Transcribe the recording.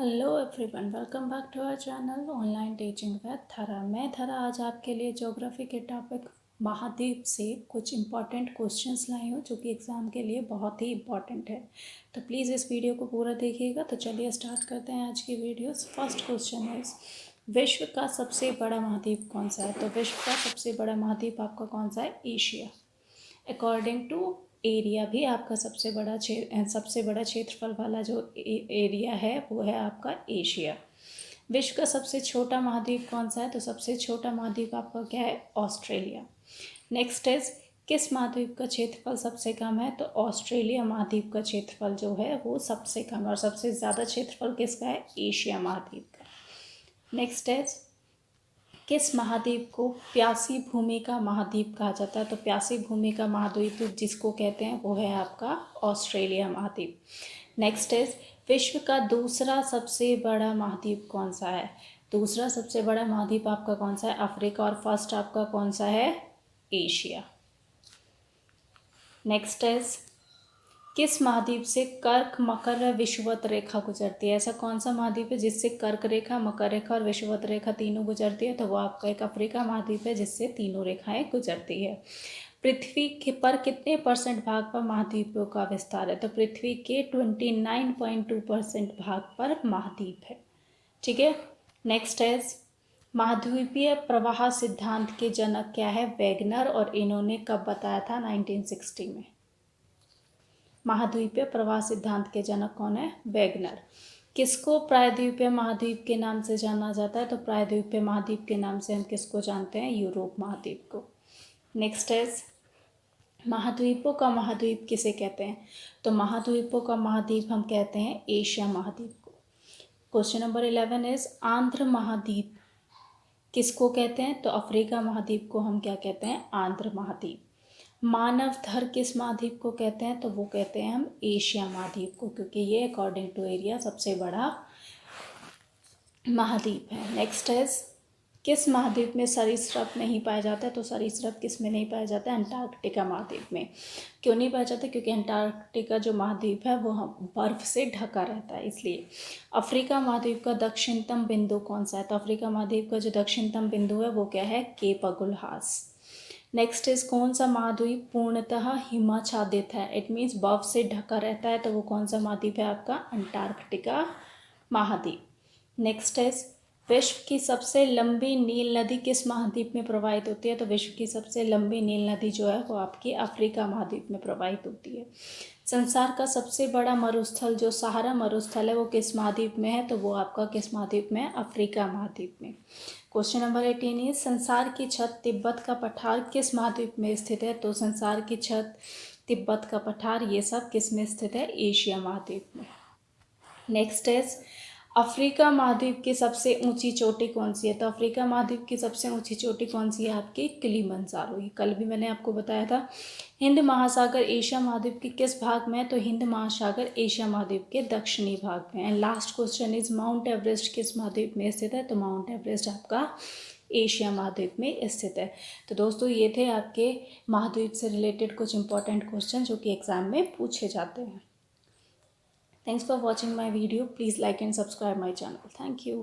Hello everyone, welcome back to our channel online teaching with Thara. मैं थरा आज आपके लिए ज्योग्राफी के टॉपिक महाद्वीप से कुछ इम्पॉर्टेंट क्वेश्चंस लाई हूँ जो कि एग्ज़ाम के लिए बहुत ही इम्पॉर्टेंट है। तो प्लीज़ इस वीडियो को पूरा देखिएगा। तो चलिए स्टार्ट करते हैं आज की वीडियो। फर्स्ट क्वेश्चन है, विश्व का सबसे बड़ा महाद्वीप कौन सा है? तो विश्व का सबसे बड़ा महाद्वीप आपका कौन सा है? एशिया। अकॉर्डिंग टू एरिया भी आपका सबसे बड़ा क्षेत्रफल वाला जो एरिया है वो है आपका एशिया। विश्व का सबसे छोटा महाद्वीप कौन सा है? तो सबसे छोटा महाद्वीप आपका क्या है? ऑस्ट्रेलिया। नेक्स्ट इज, किस महाद्वीप का क्षेत्रफल सबसे कम है? तो ऑस्ट्रेलिया महाद्वीप का क्षेत्रफल जो है वो सबसे कम है। और सबसे ज़्यादा क्षेत्रफल किसका है? एशिया महाद्वीप का। नेक्स्ट इज, किस महाद्वीप को प्यासी भूमि का महाद्वीप कहा जाता है? तो प्यासी भूमि का महाद्वीप जिसको कहते हैं वो है आपका ऑस्ट्रेलिया महाद्वीप। नेक्स्ट इज, विश्व का दूसरा सबसे बड़ा महाद्वीप कौन सा है? दूसरा सबसे बड़ा महाद्वीप आपका कौन सा है? अफ्रीका। और फर्स्ट आपका कौन सा है? एशिया। नेक्स्ट इज, किस महाद्वीप से कर्क मकर विषुवत रेखा गुजरती है? ऐसा कौन सा महाद्वीप है जिससे कर्क रेखा, मकर रेखा और विषुवत रेखा तीनों गुजरती है? तो वो आपका एक अफ्रीका महाद्वीप है जिससे तीनों रेखाएं गुजरती है। पृथ्वी पर कितने % भाग पर महाद्वीपों का विस्तार है? तो पृथ्वी के 29.2% भाग पर महाद्वीप है। ठीक है। नेक्स्ट इज, महाद्वीपीय प्रवाह सिद्धांत के जनक क्या है? वेगनर। और इन्होंने कब बताया था? 1960 में। महाद्वीपीय प्रवाह सिद्धांत के जनक कौन है? वेगनर। किसको प्रायद्वीपीय महाद्वीप के नाम से जाना जाता है? तो प्रायद्वीपीय महाद्वीप के नाम से हम किसको जानते हैं? यूरोप महाद्वीप को। नेक्स्ट इज, महाद्वीपों का महाद्वीप किसे कहते हैं? तो महाद्वीपों का महाद्वीप हम कहते हैं एशिया महाद्वीप को। क्वेश्चन नंबर 11 इज, आंध्र महाद्वीप किसको कहते हैं? तो अफ्रीका महाद्वीप को हम क्या कहते हैं? आंध्र महाद्वीप। मानव धर किस महाद्वीप को कहते हैं? तो वो कहते हैं हम एशिया महाद्वीप को, क्योंकि ये अकॉर्डिंग टू एरिया सबसे बड़ा महाद्वीप है। नेक्स्ट इज, किस महाद्वीप में सरीसृप नहीं पाया जाता है? तो सरीसृप किस में नहीं पाया जाता है? अंटार्कटिका महाद्वीप में। क्यों नहीं पाया जाता? क्योंकि अंटार्कटिका जो महाद्वीप है वो बर्फ से ढका रहता है, इसलिए। अफ्रीका महाद्वीप का दक्षिणतम बिंदु कौन सा है? तो अफ्रीका महाद्वीप का जो दक्षिणतम बिंदु है वो क्या है? Cape Agulhas. नेक्स्ट इज, कौन सा महाद्वीप पूर्णतः हिमाच्छादित है? इट मीन्स बर्फ से ढका रहता है, तो वो कौन सा महाद्वीप है आपका? अंटार्कटिका महाद्वीप। नेक्स्ट इज, विश्व की सबसे लंबी नील नदी किस महाद्वीप में प्रवाहित होती है? तो विश्व की सबसे लंबी नील नदी जो है वो आपकी अफ्रीका महाद्वीप में प्रवाहित होती है। संसार का सबसे बड़ा मरुस्थल जो सहारा मरुस्थल है वो किस महाद्वीप में है? तो वो आपका किस महाद्वीप में है? अफ्रीका महाद्वीप में। क्वेश्चन नंबर 18 है, संसार की छत तिब्बत का पठार किस महाद्वीप में स्थित है? तो संसार की छत, तिब्बत का पठार, ये सब किस में स्थित है? एशिया महाद्वीप में। नेक्स्ट इज, अफ्रीका महाद्वीप की सबसे ऊंची चोटी कौन सी है? तो अफ्रीका महाद्वीप की सबसे ऊंची चोटी कौन सी है? आपकी किलिमंजारो। ये कल भी मैंने आपको बताया था। हिंद महासागर एशिया महाद्वीप के किस भाग में है? तो हिंद महासागर एशिया महाद्वीप के दक्षिणी भाग में। And last question is, mount Everest किस महाद्वीप में स्थित है? तो माउंट एवरेस्ट आपका एशिया महाद्वीप में स्थित है। तो दोस्तों ये थे आपके महाद्वीप से रिलेटेड कुछ इंपॉर्टेंट क्वेश्चन जो कि एग्जाम में पूछे जाते हैं। Thanks for watching my video. Please like and subscribe my channel. Thank you.